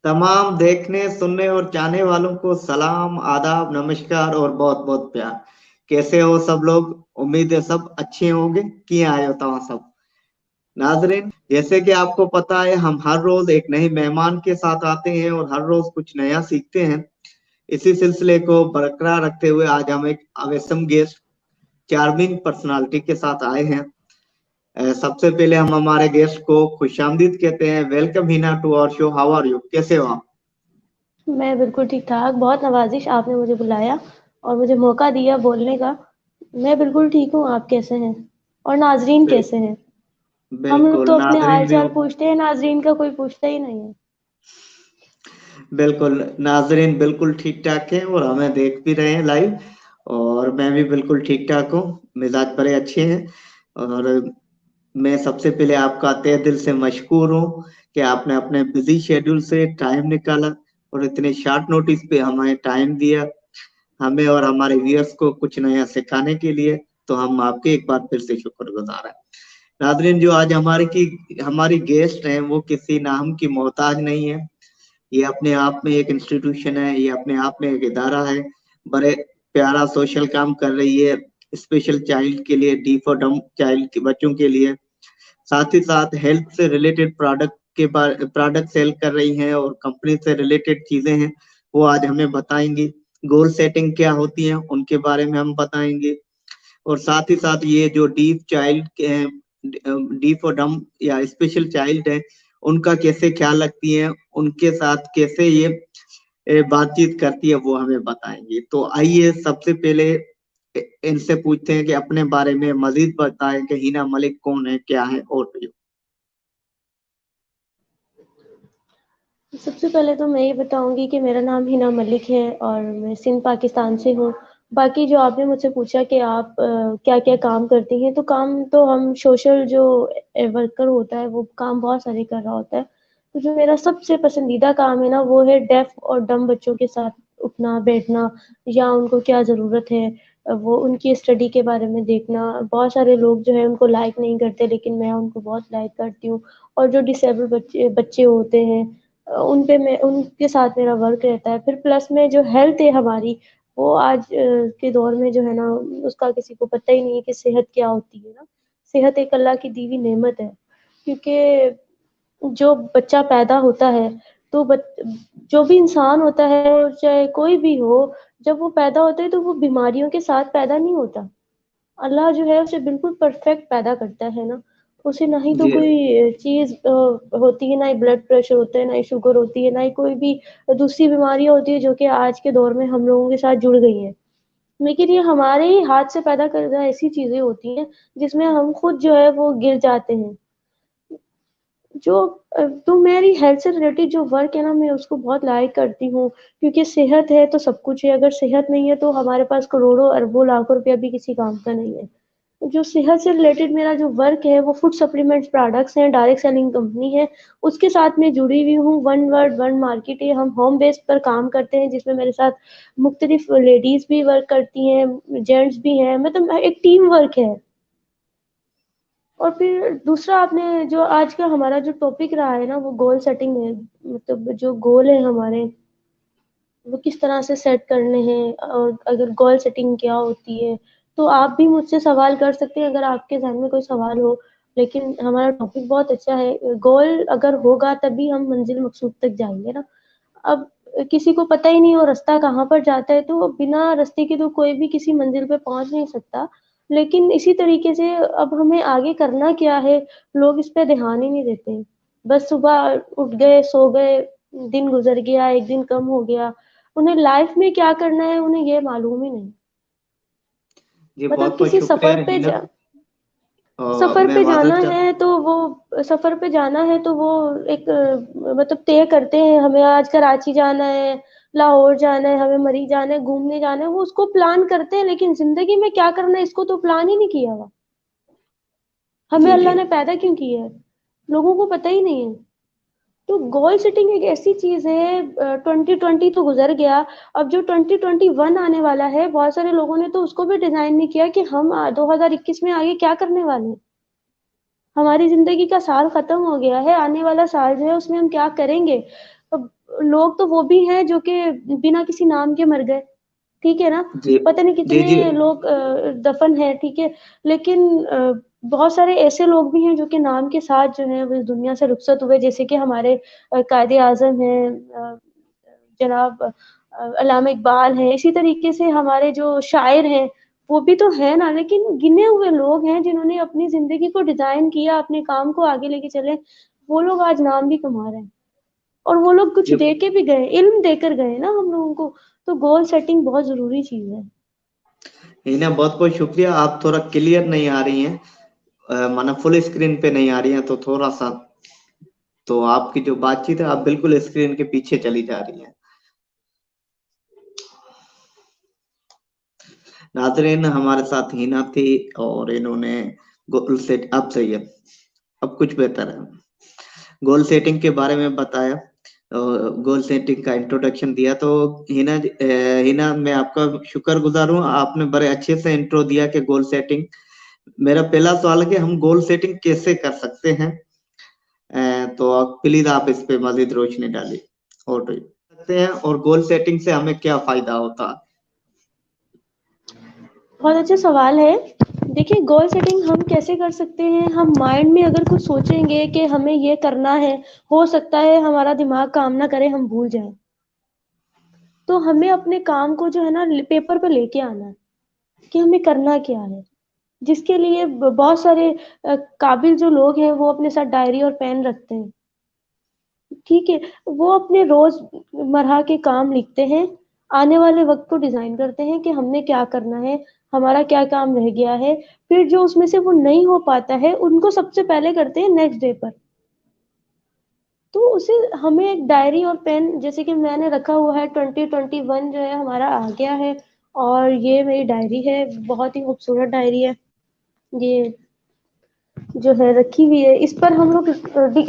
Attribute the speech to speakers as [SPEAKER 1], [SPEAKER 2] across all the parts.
[SPEAKER 1] तमाम देखने सुनने और चाहने वालों को सलाम आदाब नमस्कार और बहुत बहुत प्यार। कैसे हो सब लोग? उम्मीद है सब अच्छे होंगे। किए आए हो तमाम सब नाजरीन। जैसे कि आपको पता है, हम हर रोज एक नए मेहमान के साथ आते हैं और हर रोज कुछ नया सीखते हैं। इसी सिलसिले को बरकरार रखते हुए आज हम एक अवेसम गेस्ट, चार्मिंग पर्सनालिटी के साथ आए हैं। सबसे पहले हम हमारे गेस्ट को खुशामदीद कहते हैं। Welcome Hina to our show. How are you? कैसे हो आप?
[SPEAKER 2] मैं बिल्कुल ठीक-ठाक, बहुत नवाज़िश आपने मुझे बुलाया और मुझे मौका दिया बोलने का। मैं बिल्कुल ठीक हूँ, आप कैसे हैं? और नाज़रीन
[SPEAKER 1] बिल,
[SPEAKER 2] कैसे हैं? हम लोग
[SPEAKER 1] बिल्कुल
[SPEAKER 2] तो अपने
[SPEAKER 1] नाजरीन भी।
[SPEAKER 2] हाल-चाल पूछते हैं, नाज़रीन का कोई पूछता ही नहीं है।
[SPEAKER 1] बिल्कुल नाजरीन बिल्कुल ठीक ठाक है और हमें देख भी रहे हैं लाइव। और मैं भी बिल्कुल ठीक ठाक हूँ। मिजाज बड़े अच्छे हैं। और मैं सबसे पहले आपका तहे दिल से मशकूर हूँ कि आपने अपने बिजी शेड्यूल से टाइम निकाला और इतने शॉर्ट नोटिस पे हमें टाइम दिया, हमें और हमारे व्यूअर्स को कुछ नया सिखाने के लिए। तो हम आपके एक बार फिर से शुक्रगुजार हैं। नादरीन, जो आज हमारी गेस्ट हैं वो किसी नाम की मोहताज नहीं है। ये अपने आप में एक इंस्टीट्यूशन है, ये अपने आप में एक इदारा है। बड़े प्यारा सोशल काम कर रही है, स्पेशल चाइल्ड के लिए, डी फॉर डम चाइल्ड के बच्चों के लिए। साथ ही साथ हेल्थ से रिलेटेड प्रोडक्ट सेल कर रही हैं और कंपनी से रिलेटेड चीजें हैं वो आज हमें बताएंगी। गोल सेटिंग क्या होती है उनके बारे में हम बताएंगे। और साथ ही साथ ये जो डीफ चाइल्ड के हैं, डी फॉर डम या स्पेशल चाइल्ड है, उनका कैसे ख्याल रखती है, उनके साथ कैसे ये बातचीत करती है, वो हमें बताएंगे। तो आइए सबसे पहले इनसे पूछते हैं कि अपने बारे में मजीद बताएं कि हिना मलिक कौन है, क्या है और भी।
[SPEAKER 2] सबसे पहले तो मैं ये बताऊँगी कि मेरा नाम हिना मलिक है और मैं सिंध पाकिस्तान से हूँ। बाकी जो आपने मुझसे पूछा कि आप क्या-क्या काम करती हैं, तो काम तो हम सोशल जो वर्कर होता है, वो काम बहुत सारे कर रहा होता है। तो जो मेरा सबसे पसंदीदा काम है ना, वो है डेफ और डम्ब बच्चों के साथ उठना, बैठना या उनको क्या ज़रूरत है वो उनकी स्टडी के बारे में देखना। बहुत सारे लोग जो है उनको लाइक नहीं करते, लेकिन मैं उनको बहुत लाइक करती हूँ। और जो डिसेबल बच्चे बच्चे होते हैं उन पे मैं उनके साथ मेरा वर्क रहता है। फिर प्लस में जो हेल्थ है हमारी, वो आज के दौर में जो है ना, उसका किसी को पता ही नहीं है कि सेहत क्या होती है ना। सेहत एक अल्लाह की दी हुई नेमत है, क्योंकि जो बच्चा पैदा होता है, तो जो भी इंसान होता है, चाहे कोई भी हो, जब वो पैदा होता है तो वो बीमारियों के साथ पैदा नहीं होता। अल्लाह जो है उसे बिल्कुल परफेक्ट पैदा करता है ना। उसे ना ही तो
[SPEAKER 1] जी
[SPEAKER 2] कोई चीज़ होती है, ना ही ब्लड प्रेशर होता है, ना ही शुगर होती है, ना ही कोई भी दूसरी बीमारियाँ होती है जो कि आज के दौर में हम लोगों के साथ जुड़ गई हैं। लेकिन ये हमारे ही हाथ से पैदा करदा ऐसी चीज़ें होती हैं जिसमें हम खुद जो है वो गिर जाते हैं। जो तो मेरी हेल्थ से रिलेटेड जो वर्क है ना, मैं उसको बहुत लाइक करती हूँ, क्योंकि सेहत है तो सब कुछ है। अगर सेहत नहीं है तो हमारे पास करोड़ों, अरबों, लाखों रुपया भी किसी काम का नहीं है। जो सेहत से रिलेटेड मेरा जो वर्क है वो फूड सप्लीमेंट्स प्रोडक्ट्स हैं, डायरेक्ट सेलिंग कंपनी है, उसके साथ मैं जुड़ी हुई हूँ। वन वर्ड वन मार्केट है, हम होम बेस पर काम करते हैं, जिसमें मेरे साथ मुख्तलिफ लेडीज भी वर्क करती हैं, जेंट्स भी हैं, मतलब एक टीम वर्क है। और फिर दूसरा, आपने जो आज का हमारा जो टॉपिक रहा है ना, वो गोल सेटिंग है। मतलब जो गोल है हमारे, वो किस तरह से सेट करने हैं, और अगर गोल सेटिंग क्या होती है। तो आप भी मुझसे सवाल कर सकते हैं अगर आपके ज़हन में कोई सवाल हो। लेकिन हमारा टॉपिक बहुत अच्छा है। गोल अगर होगा तभी हम मंजिल मकसूद तक जाएंगे ना। अब किसी को पता ही नहीं हो रास्ता कहाँ पर जाता है, तो बिना रास्ते के तो कोई भी किसी मंजिल पे पहुंच नहीं सकता। लेकिन इसी तरीके से अब हमें आगे करना क्या है, लोग इस पे ध्यान ही नहीं देते हैं। बस सुबह उठ गए, सो गए, दिन गुजर गया, एक दिन कम हो गया। उन्हें लाइफ में क्या करना है उन्हें ये मालूम ही नहीं।
[SPEAKER 1] जी,
[SPEAKER 2] मतलब
[SPEAKER 1] बहुत बहुत शुक्रिया हिना।
[SPEAKER 2] सफर
[SPEAKER 1] मैं
[SPEAKER 2] पे जाना
[SPEAKER 1] माजरत चाह
[SPEAKER 2] है तो वो सफर पे जाना है तो वो एक मतलब तय करते हैं, हमें आज कराची जाना है, लाहौर जाना है, हमें मरी जाना है, घूमने जाना है, वो उसको प्लान करते हैं। लेकिन जिंदगी में क्या करना है इसको तो प्लान ही नहीं किया हुआ। हमें
[SPEAKER 1] जी जी
[SPEAKER 2] अल्लाह ने पैदा क्यों किया है, लोगों को पता ही नहीं है। तो गोल सेटिंग एक ऐसी चीज है, 2020 तो गुजर गया। अब जो 2021 आने वाला है, बहुत सारे लोगों ने तो उसको भी डिजाइन नहीं किया कि हम 2021 में आगे क्या करने वाले हैं। हमारी जिंदगी का साल खत्म हो गया है, आने वाला साल जो है उसमें हम क्या करेंगे। लोग तो वो भी हैं जो कि बिना किसी नाम के मर गए, ठीक है ना?
[SPEAKER 1] जी
[SPEAKER 2] पता नहीं
[SPEAKER 1] जी जी
[SPEAKER 2] कितने लोग दफन हैं, ठीक है, लेकिन बहुत सारे ऐसे लोग भी हैं जो कि नाम के साथ जो है वो इस दुनिया से रुखसत हुए, जैसे कि हमारे कायदे आजम हैं, जनाब अल्लामा इकबाल हैं, इसी तरीके से हमारे जो शायर हैं वो भी तो है ना, लेकिन गिने हुए लोग हैं जिन्होंने अपनी जिंदगी को डिजाइन किया, अपने काम को आगे लेके चले, वो लोग आज नाम भी कमा रहे हैं। और वो लोग कुछ
[SPEAKER 1] जी
[SPEAKER 2] दे के भी गए, इल्म देकर गए ना हम लोगों को। तो गोल सेटिंग बहुत जरूरी चीज है।
[SPEAKER 1] हिना, बहुत बहुत शुक्रिया। आप थोड़ा क्लियर नहीं आ रही हैं, माना फुल स्क्रीन पे नहीं आ रही हैं, तो थोड़ा सा, तो आपकी जो बातचीत है, आप बिल्कुल स्क्रीन के पीछे चली जा रही हैं। नाजरीन, हमारे साथ हिना थी और इन्होंने गोल सेट, अब सही है, अब कुछ बेहतर है, गोल सेटिंग के बारे में बताया, गोल सेटिंग का इंट्रोडक्शन दिया। तो हिना, मैं आपका शुक्रगुजार हूँ, आपने बड़े अच्छे से इंट्रो दिया कि गोल सेटिंग। मेरा पहला सवाल है कि हम गोल सेटिंग कैसे कर सकते हैं, तो प्लीज आप इस पे मजीद रोशनी डालिए। और सकते हैं, और गोल सेटिंग से हमें क्या फायदा होता है?
[SPEAKER 2] बहुत अच्छा सवाल है। देखिए, गोल सेटिंग हम कैसे कर सकते हैं? हम माइंड में अगर कुछ सोचेंगे कि हमें ये करना है, हो सकता है हमारा दिमाग काम ना करे, हम भूल जाएं। तो हमें अपने काम को जो है ना पेपर पे लेके आना है कि हमें करना क्या है। जिसके लिए बहुत सारे काबिल जो लोग हैं वो अपने साथ डायरी और पेन रखते हैं, ठीक है, वो अपने रोजमर्रा के काम लिखते हैं, आने वाले वक्त को डिजाइन करते हैं कि हमने क्या करना है, हमारा क्या काम रह गया है, फिर जो उसमें से वो नहीं हो पाता है उनको सबसे पहले करते हैं नेक्स्ट डे पर। तो उसे हमें एक डायरी और पेन, जैसे कि मैंने रखा हुआ है, 2021 जो है हमारा आ गया है, और ये मेरी डायरी है, बहुत ही खूबसूरत डायरी है ये, जो है रखी हुई है। इस पर हम लोग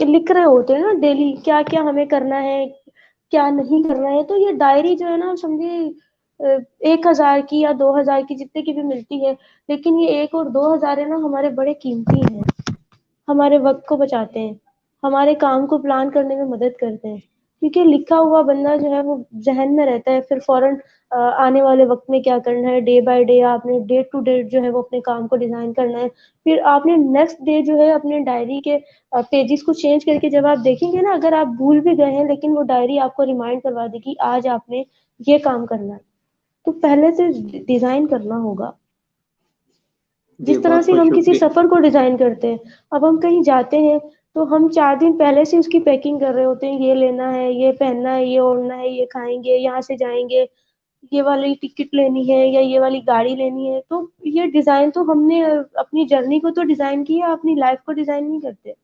[SPEAKER 2] लिख रहे होते हैं ना डेली, क्या क्या हमें करना है, क्या नहीं करना है। तो ये डायरी जो है ना, समझिए 1,000 की या 2,000 की, जितने की भी मिलती है, लेकिन ये 1 और 2 हजार है ना, हमारे बड़े कीमती हैं, हमारे वक्त को बचाते हैं, हमारे काम को प्लान करने में मदद करते हैं, क्योंकि लिखा हुआ बंदा जो है वो जहन में रहता है, फिर फौरन आने वाले वक्त में क्या करना है, डे बाय डे आपने डे टू डे जो है वो अपने काम को डिजाइन करना है। फिर आपने नेक्स्ट डे जो है अपने डायरी के पेजेस को चेंज करके जब आप देखेंगे ना, अगर आप भूल भी गए हैं लेकिन वो डायरी आपको रिमाइंड करवा देगी आज आपने ये काम करना है। तो पहले से डिजाइन करना होगा,
[SPEAKER 1] जी,
[SPEAKER 2] जिस तरह
[SPEAKER 1] बहुत
[SPEAKER 2] से
[SPEAKER 1] बहुत
[SPEAKER 2] हम किसी
[SPEAKER 1] शुक्रिया।
[SPEAKER 2] सफर को डिजाइन करते हैं। अब हम कहीं जाते हैं तो हम 4 दिन पहले से उसकी पैकिंग कर रहे होते हैं, ये लेना है, ये पहनना है, ये ओढ़ना है, ये खाएंगे, यहाँ से जाएंगे, ये वाली टिकट लेनी है या ये वाली गाड़ी लेनी है। तो ये डिजाइन तो हमने अपनी जर्नी को तो डिजाइन किया, अपनी लाइफ को डिजाइन नहीं करते,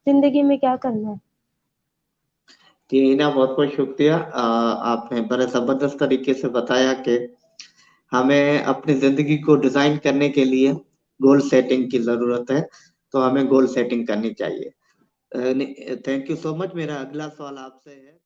[SPEAKER 2] जिंदगी में क्या करना है।
[SPEAKER 1] जी हिना, बहुत बहुत शुक्रिया। आपने बड़े जबरदस्त तरीके से बताया कि हमें अपनी जिंदगी को डिजाइन करने के लिए गोल सेटिंग की जरूरत है, तो हमें गोल सेटिंग करनी चाहिए। Thank you so much. मेरा अगला सवाल आपसे है।